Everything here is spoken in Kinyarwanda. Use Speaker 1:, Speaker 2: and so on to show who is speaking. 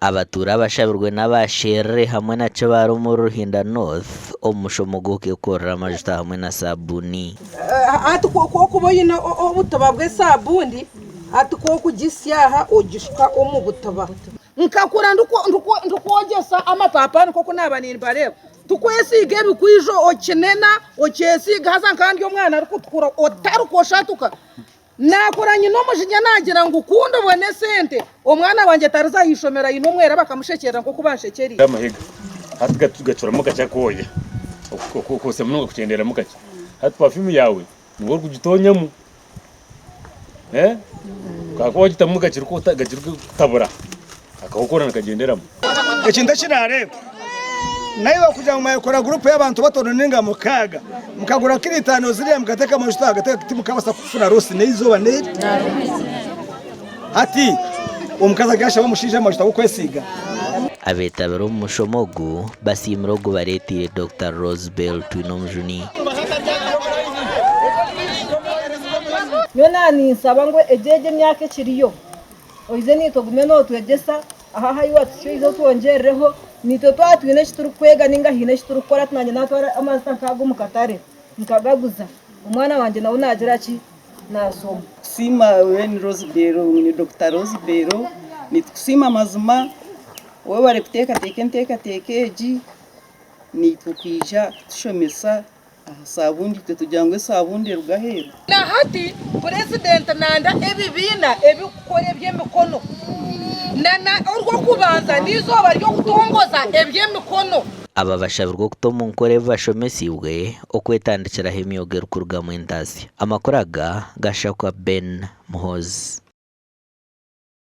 Speaker 1: abatura bashabirwe n'abashere hamwe na cebaro mu Ruhinda North omushomo gukorera amajuta hamwe na sabuni
Speaker 2: ati ko kuboyina obutaba bwe sabuni ati ko kugisyaha ogishuka omu butaba nkakura ndukogesa amapapa nko kunabanira bareba tukwesiga ebikwijo okinena okyesiga haza kandi omwana ari kutukura otarukoshatuka nakoranye n'umujinya nagira ngo ukunda ubone sente omwana wanje tarizayishomera ino mwera bakamushekera nko kubashekeri
Speaker 3: amahiga hatuga tugacuramo gacakoya kose munonga kugendera mukake hatu perfume yawe ngo kugitonyamo kakwa gitamuka kiriko gakiriko tabura akawukora nakagenderamo
Speaker 4: ekinda kirare nayo kuja mu mayikora group y'abantu batononinga mukaga mukagura kiritano ziriya mukateka mu shita gateka timukabasa kufuna rosi n'izuba ne ati umukaza gasha bamushije mu shita kwesiga
Speaker 1: abetabero mushomogu basimrogo baretire Dr. Rosebel Twinomjuni
Speaker 2: yona nisaba ngo ejeje myake kiriyo oize nitogume no twegesa aha hayiwa twizo twongereho nito twatwine kituru kwega ninga hine kituru kora tunanye natwara amasta nkago mukatare nkagaguza umwana wanje nawo nagira ki nasoma
Speaker 5: sima wen Rosebel ni Dr. Rosebel ni kusima mazuma wewe wale kuteka tekeji ni tukija tushomesa sabundi tutujangwe sabundi rugahera
Speaker 2: na hati president nanda ebibina ebikore by'emikono na urwo kubanza nizoba ryo kutongoza eby'emikono
Speaker 1: aba bashabirwa kutoma nkore bashomesiwe okwetandikira hemyogerukurwa mu entazi amakoraga gashakwa Ben Muhozi.